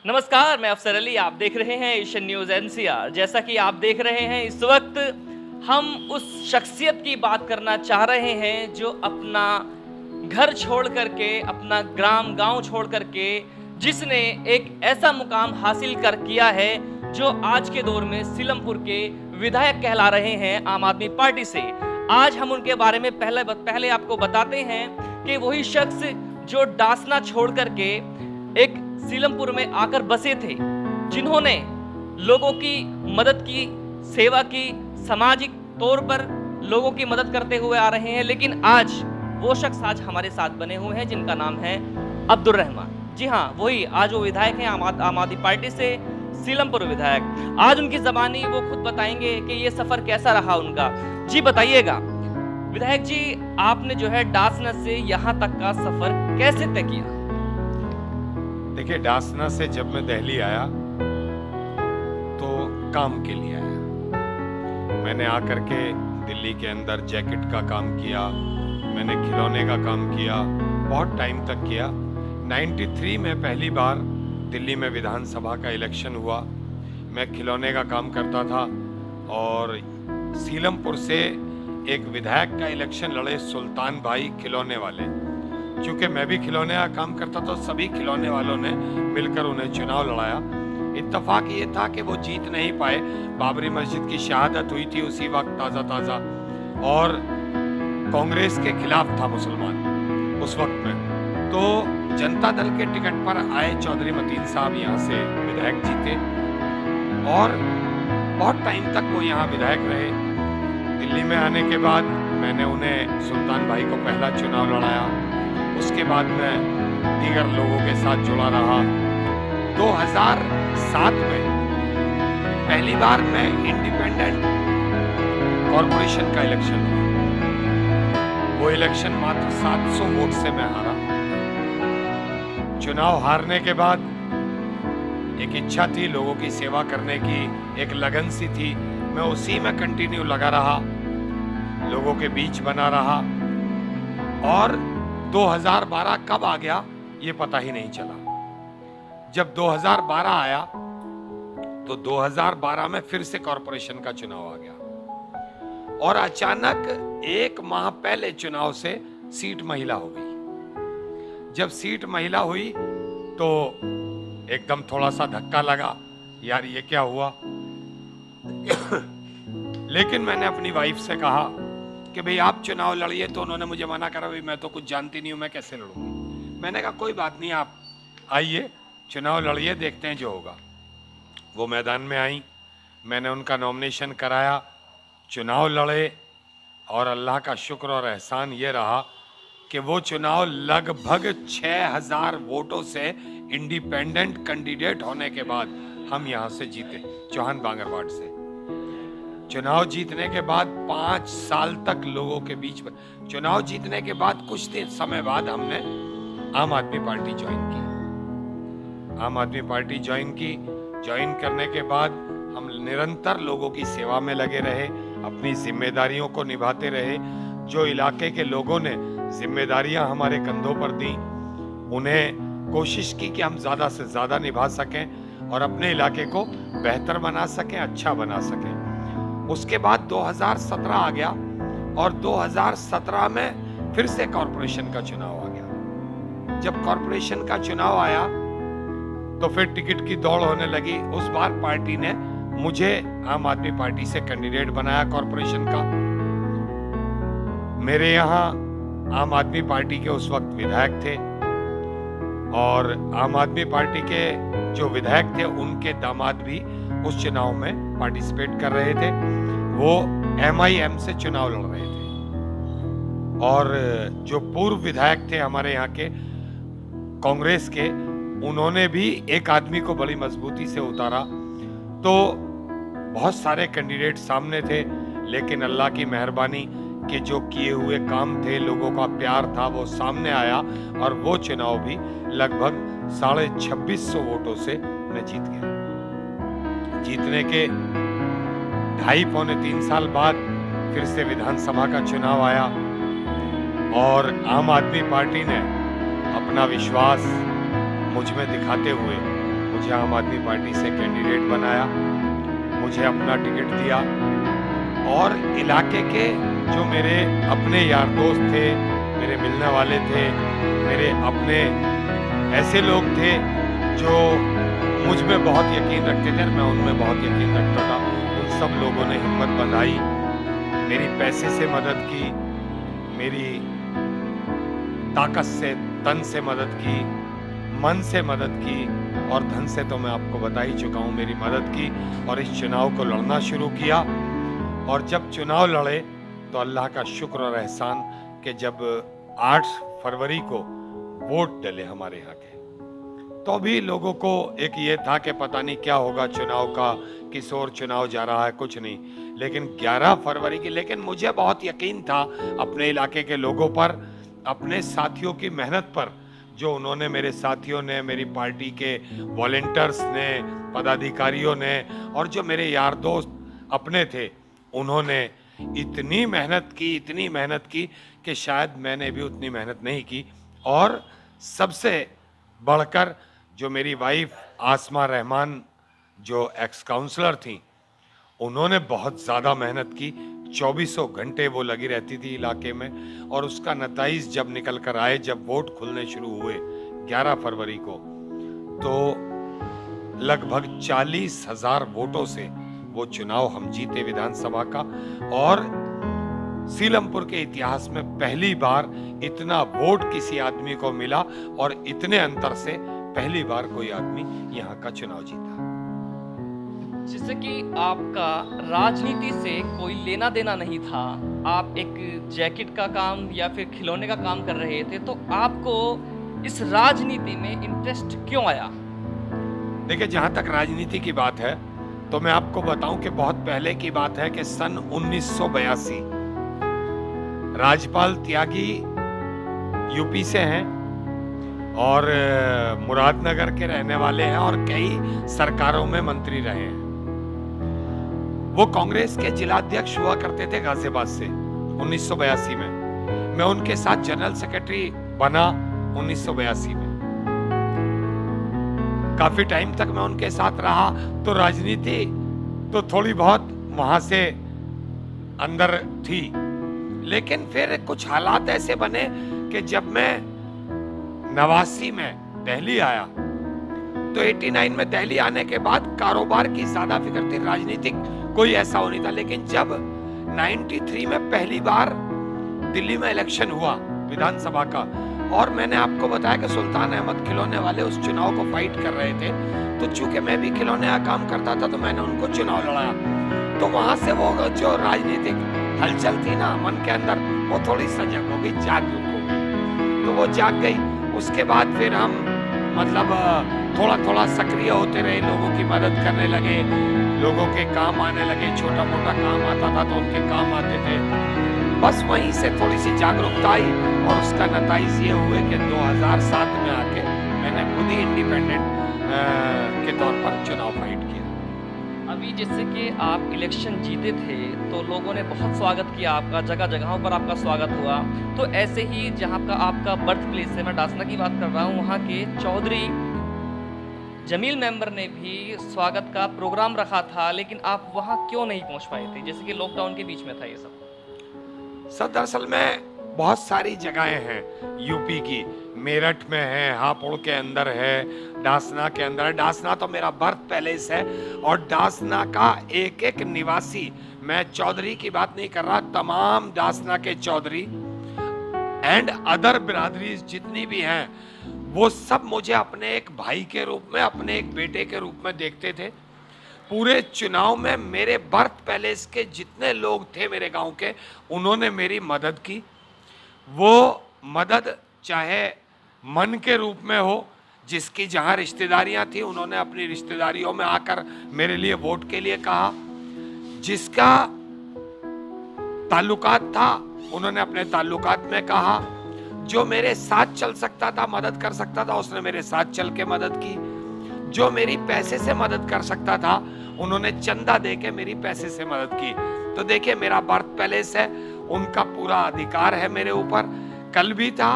नमस्कार, मैं अफसर अली। आप देख रहे हैं एशियन न्यूज़ एनसीआर। जैसा कि आप देख रहे हैं, इस वक्त हम उस शख्सियत की बात करना चाह रहे हैं जो अपना घर छोड़ करके, अपना ग्राम गांव छोड़ करके, जिसने एक ऐसा मुकाम हासिल कर किया है जो आज के दौर में सीलमपुर के विधायक कहला रहे हैं आम आदमी पार्टी से। आज हम उनके बारे में पहले आपको बताते हैं कि वही शख्स जो डासना छोड़ करके एक सीलमपुर में आकर बसे थे, जिन्होंने लोगों की मदद की, सेवा की, सामाजिक तौर पर लोगों की मदद करते हुए आ रहे हैं। लेकिन आज वो शख्स आज हमारे साथ बने हुए हैं जिनका नाम है अब्दुल रहमान। जी हाँ, वही आज वो विधायक हैं आम आदमी पार्टी से, सीलमपुर विधायक। आज उनकी ज़बानी वो खुद बताएंगे कि ये सफ़र कैसा रहा उनका। जी बताइएगा विधायक जी, आपने जो है डासना से यहाँ तक का सफ़र कैसे तय किया? देखिए, डासना से जब मैं दिल्ली आया तो काम के लिए आया। मैंने आकर के दिल्ली के अंदर जैकेट का काम किया, मैंने खिलौने का काम किया, बहुत टाइम तक किया। 93 में पहली बार दिल्ली में विधानसभा का इलेक्शन हुआ। मैं खिलौने का काम करता था और सीलमपुर से एक विधायक का इलेक्शन लड़े सुल्तान भाई खिलौने वाले। क्योंकि मैं भी खिलौने का काम करता था, सभी खिलौने वालों ने मिलकर उन्हें चुनाव लड़ाया। इत्तेफाक ये था कि वो जीत नहीं पाए। बाबरी मस्जिद की शहादत हुई थी उसी वक्त ताज़ा और कांग्रेस के खिलाफ था मुसलमान उस वक्त में। तो जनता दल के टिकट पर आए चौधरी मतीन साहब यहाँ से विधायक जीते और बहुत टाइम तक वो यहाँ विधायक रहे। दिल्ली में आने के बाद मैंने उन्हें सुल्तान भाई को पहला चुनाव लड़ाया। उसके बाद मैं दीगर लोगों के साथ जुड़ा रहा। 2007 में पहली बार मैं इंडिपेंडेंट कॉरपोरेशन का इलेक्शन हुआ। वो इलेक्शन मात्र 700 वोट से मैं हारा। चुनाव हारने के बाद एक इच्छा थी लोगों की सेवा करने की, एक लगन सी थी। मैं उसी में कंटिन्यू लगा रहा, लोगों के बीच बना रहा और 2012 कब आ गया ये पता ही नहीं चला। जब 2012 आया तो 2012 में फिर से कॉरपोरेशन का चुनाव आ गया और अचानक एक माह पहले चुनाव से सीट महिला हो गई। जब सीट महिला हुई तो एकदम थोड़ा सा धक्का लगा, यार ये क्या हुआ। लेकिन मैंने अपनी वाइफ से कहा कि भाई आप चुनाव लड़िए, तो उन्होंने मुझे मना करा, भाई मैं तो कुछ जानती नहीं हूँ, मैं कैसे लड़ूंगी। मैंने कहा कोई बात नहीं, आप आइए चुनाव लड़िए, देखते हैं जो होगा। वो मैदान में आई, मैंने उनका नॉमिनेशन कराया, चुनाव लड़े और अल्लाह का शुक्र और एहसान ये रहा कि वो चुनाव लगभग 6000 वोटों से इंडिपेंडेंट कैंडिडेट होने के बाद हम यहाँ से जीते, चौहान बांगरवाड़ से। चुनाव जीतने के बाद 5 साल तक लोगों के बीच में, चुनाव जीतने के बाद कुछ दिन समय बाद हमने आम आदमी पार्टी ज्वाइन की। आम आदमी पार्टी ज्वाइन करने के बाद हम निरंतर लोगों की सेवा में लगे रहे, अपनी जिम्मेदारियों को निभाते रहे। जो इलाके के लोगों ने जिम्मेदारियां हमारे कंधों पर दी, उन्हें कोशिश की कि हम ज़्यादा से ज़्यादा निभा सकें और अपने इलाके को बेहतर बना सकें, अच्छा बना सकें। उसके बाद 2017 आ गया और 2017 में फिर से कॉरपोरेशन का चुनाव आ गया। जब कॉरपोरेशन का चुनाव आया तो फिर टिकट की दौड़ होने लगी। उस बार पार्टी ने मुझे आम आदमी पार्टी से कैंडिडेट बनाया कॉरपोरेशन का। मेरे यहाँ आम आदमी पार्टी के उस वक्त विधायक थे और आम आदमी पार्टी के जो विधायक थे उनके दामाद भी उस चुनाव में पार्टिसिपेट कर रहे थे। वो MIM से चुनाव लड़ रहे थे और जो पूर्व विधायक थे हमारे यहाँ के कांग्रेस के, उन्होंने भी एक आदमी को बड़ी मजबूती से उतारा। तो बहुत सारे कैंडिडेट सामने थे, लेकिन अल्लाह की मेहरबानी के जो किए हुए काम थे, लोगों का प्यार था, वो सामने आया और वो चुनाव भी लगभग 2650 वोटों से मैं जीत गया। जीतने के 2.5-3 साल बाद फिर से विधानसभा का चुनाव आया और आम आदमी पार्टी ने अपना विश्वास मुझ में दिखाते हुए मुझे आम आदमी पार्टी से कैंडिडेट बनाया, मुझे अपना टिकट दिया और इलाके के जो मेरे अपने यार दोस्त थे, मेरे मिलने वाले थे, मेरे अपने ऐसे लोग थे जो मुझ में बहुत यकीन रखते थे और मैं उनमें बहुत यकीन रखता था, उन सब लोगों ने हिम्मत बंधाई, मेरी पैसे से मदद की, मेरी ताकत से, तन से मदद की, मन से मदद की और धन से तो मैं आपको बता ही चुका हूँ मेरी मदद की और इस चुनाव को लड़ना शुरू किया। और जब चुनाव लड़े तो अल्लाह का शुक्र और एहसान कि जब 8 फरवरी को वोट डले हमारे यहाँ के, तो भी लोगों को एक ये था कि पता नहीं क्या होगा चुनाव का, किस ओर चुनाव जा रहा है, कुछ नहीं। लेकिन 11 फरवरी की, लेकिन मुझे बहुत यकीन था अपने इलाके के लोगों पर, अपने साथियों की मेहनत पर, जो उन्होंने, मेरे साथियों ने, मेरी पार्टी के वॉलंटियर्स ने, पदाधिकारियों ने और जो मेरे यार दोस्त अपने थे, उन्होंने इतनी मेहनत की कि शायद मैंने भी उतनी मेहनत नहीं की। और सबसे बढ़कर जो मेरी वाइफ आसमा रहमान, जो एक्स काउंसलर थी, उन्होंने बहुत ज़्यादा मेहनत की, 2400 घंटे वो लगी रहती थी इलाके में। और उसका नताइज जब निकल कर आए, जब वोट खुलने शुरू हुए 11 फरवरी को, तो लगभग 40,000 वोटों से वो चुनाव हम जीते विधानसभा का। और सीलमपुर के इतिहास में पहली बार इतना वोट किसी आदमी को मिला और इतने अंतर से पहली बार कोई आदमी यहाँ का चुनाव जीता। जिससे कि आपका राजनीति से कोई लेना देना नहीं था, आप एक जैकेट का काम या फिर खिलौने का काम कर रहे थे, तो आपको इस राजनीति में इंटरेस्ट क्यों आया? देखिए, जहाँ तक राजनीति की बात है तो मैं आपको बताऊं कि बहुत पहले की बात है कि सन 1982 राजपाल त्यागी यूपी से हैं और मुरादनगर के रहने वाले हैं और कई सरकारों में मंत्री रहे हैं। वो कांग्रेस के जिलाध्यक्ष हुआ करते थे गाजियाबाद से 1982 में। मैं उनके साथ जनरल सेक्रेटरी बना 1982 में। काफी टाइम तक मैं उनके साथ रहा, तो राजनीति तो थोड़ी बहुत वहां से अंदर थी। लेकिन फिर कुछ हालात ऐसे बने कि जब मैं 89 में दिल्ली आया, तो 89 में दिल्ली आने के बाद कारोबार की ज्यादा फिक्र थी, राजनीतिक कोई ऐसा हो नहीं था। लेकिन जब 93 में पहली बार दिल्ली में इलेक्शन हुआ विधानसभा का, और मैंने आपको बताया कि सुल्तान अहमद खिलौने वाले उस चुनाव को फाइट कर रहे थे, तो चूंकि मैं भी खिलौने का काम करता था, तो मैंने उनको चुनाव लड़ाया। तो वहां से वो जो राजनीतिक हलचल थी ना मन के अंदर, वो थोड़ी सजग हो गई, जागरूक हो गई, तो वो जाग गई। उसके बाद फिर हम मतलब थोड़ा थोड़ा सक्रिय होते रहे, लोगों की मदद करने लगे, लोगों के काम आने लगे, छोटा मोटा काम आता था तो उनके काम आते थे। बस वहीं से थोड़ी सी जागरूकता आई और उसका नतीजा ये हुए कि 2007 में आके मैंने खुद ही इंडिपेंडेंट के तौर पर चुनाव फाइट किया। अभी जैसे कि आप इलेक्शन जीते थे तो लोगों ने बहुत स्वागत किया आपका, जगह जगहों पर आपका स्वागत हुआ। तो ऐसे ही जहाँ का आपका बर्थ प्लेस है, मैं डासना की बात कर रहा हूँ, वहाँ के चौधरी जमील मेंबर ने भी स्वागत का प्रोग्राम रखा था, लेकिन आप वहाँ क्यों नहीं पहुँच पाए थे, जैसे कि लॉकडाउन के बीच में था ये सब? सर, दरअसल में बहुत सारी जगहें हैं यूपी की, मेरठ में है, हापुड़ के अंदर है, डासना के अंदर है। डासना तो मेरा बर्थ पैलेस है और डासना का एक एक निवासी, मैं चौधरी की बात नहीं कर रहा, तमाम डासना के चौधरी एंड अदर बिरादरी जितनी भी हैं, वो सब मुझे अपने एक भाई के रूप में, अपने एक बेटे के रूप में देखते थे। पूरे चुनाव में मेरे बर्थ पैलेस के जितने लोग थे मेरे गांव के, उन्होंने मेरी मदद की। वो मदद चाहे मन के रूप में हो, जिसकी जहां रिश्तेदारियां थी उन्होंने अपनी रिश्तेदारियों में आकर मेरे लिए वोट के लिए कहा, जिसका ताल्लुकात था उन्होंने अपने ताल्लुकात में कहा, जो मेरे साथ चल सकता था, मदद कर सकता था, उसने मेरे साथ चल के मदद की, जो मेरी पैसे से मदद कर सकता था उन्होंने चंदा देके मेरी पैसे से मदद की। तो देखिए, मेरा बर्थ पैलेस है, उनका पूरा अधिकार है मेरे ऊपर, कल भी था,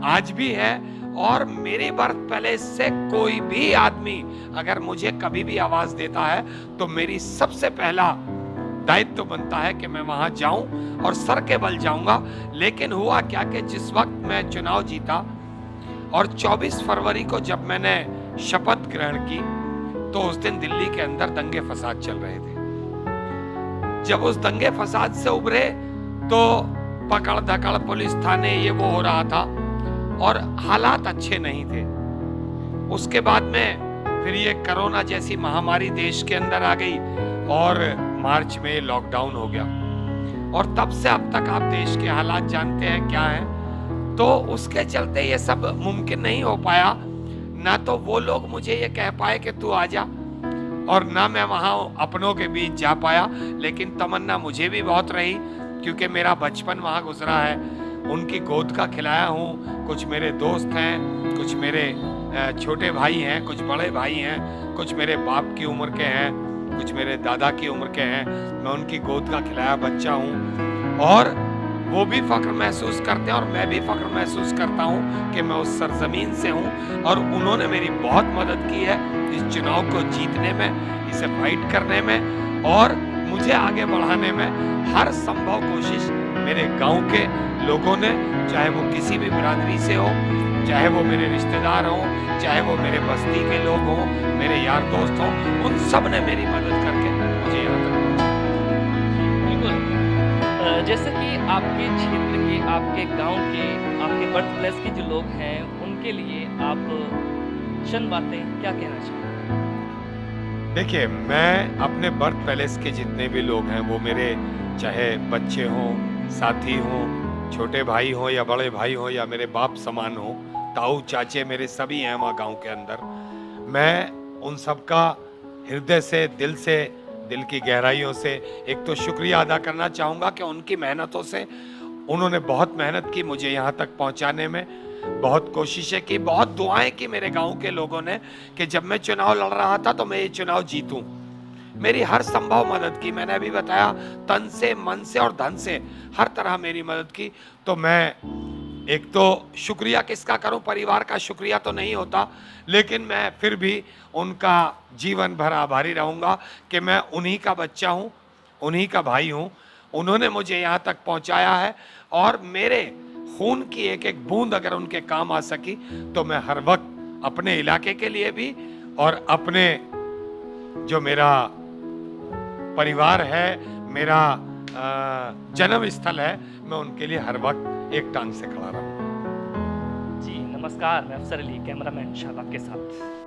आज भी है और मेरी बर्थ पैलेस से कोई भी आदमी अगर मुझे कभी भी आवाज देता है तो मेरी सबसे पहला दायित्व बनता है कि मैं वहां जाऊं और सर के बल जाऊंगा। लेकिन हुआ क्या कि जिस वक्त मैं चुनाव जीता और 24 फरवरी को जब मैंने शपथ ग्रहण की तो उस दिन दिल्ली के अंदर दंगे फसाद चल रहे थे। जब उस दंगे फसाद से उभरे तो पकड़ धकड़ पुलिस थाने ये वो हो रहा था और हालात अच्छे नहीं थे। उसके बाद में फिर ये कोरोना जैसी महामारी देश के अंदर आ गई और मार्च में लॉकडाउन हो गया और तब से अब तक आप देश के हालात जानते हैं क्या है। तो उसके चलते ये सब मुमकिन नहीं हो पाया। ना तो वो लोग मुझे ये कह पाए कि तू आ जा और ना मैं वहां अपनों के बीच जा पाया। लेकिन तमन्ना मुझे भी बहुत रही क्योंकि मेरा बचपन वहां गुजरा है, उनकी गोद का खिलाया हूँ। कुछ मेरे दोस्त हैं, कुछ मेरे छोटे भाई हैं, कुछ बड़े भाई हैं, कुछ मेरे बाप की उम्र के हैं, कुछ मेरे दादा की उम्र के हैं। मैं उनकी गोद का खिलाया बच्चा हूँ और वो भी फख्र महसूस करते हैं और मैं भी फख्र महसूस करता हूँ कि मैं उस सरजमीन से हूँ और उन्होंने मेरी बहुत मदद की है इस चुनाव को जीतने में, इसे फाइट करने में और मुझे आगे बढ़ाने में। हर संभव कोशिश मेरे गांव के लोगों ने, चाहे वो किसी भी बिरादरी से हो, चाहे वो मेरे रिश्तेदार हों, चाहे वो मेरे बस्ती के लोग हों, मेरे यार दोस्त हों, उन सब ने मेरी मदद करके मुझे यहाँ तक पहुँचाया। बिल्कुल, जैसे कि आपके क्षेत्र के, आपके गांव के, आपके बर्थ प्लेस के जो लोग हैं उनके लिए आप चंद बातें क्या कहना चाहेंगे? देखिए, मैं अपने बर्थ पैलेस के जितने भी लोग हैं वो मेरे चाहे बच्चे हों, साथी हों, छोटे भाई हों या बड़े भाई हों या मेरे बाप समान हों, ताऊ चाचे मेरे सभी हैं वहाँ गांव के अंदर। मैं उन सबका हृदय से, दिल की गहराइयों से एक तो शुक्रिया अदा करना चाहूँगा कि उनकी मेहनतों से उन्होंने बहुत मेहनत की मुझे यहाँ तक पहुँचाने में, बहुत कोशिशें की, बहुत दुआएं की मेरे गांव के लोगों ने कि जब मैं चुनाव लड़ रहा था तो मैं ये चुनाव जीतूं। मेरी हर संभव मदद की, मैंने अभी बताया, तन से, मन से और धन से हर तरह मेरी मदद की। तो मैं एक तो शुक्रिया किसका करूं, परिवार का शुक्रिया तो नहीं होता, लेकिन मैं फिर भी उनका जीवन भर आभारी रहूंगा कि मैं उन्हीं का बच्चा हूं, उन्हीं का भाई हूं। उन्होंने मुझे यहाँ तक पहुँचाया है और मेरे खून की एक एक बूंद अगर उनके काम आ सकी तो मैं हर वक्त अपने इलाके के लिए भी और अपने जो मेरा परिवार है, मेरा जन्म स्थल है, मैं उनके लिए हर वक्त एक टांग से खड़ा रहूंगा। जी नमस्कार, मैं अफसर अली, कैमरामैन शादाब के साथ।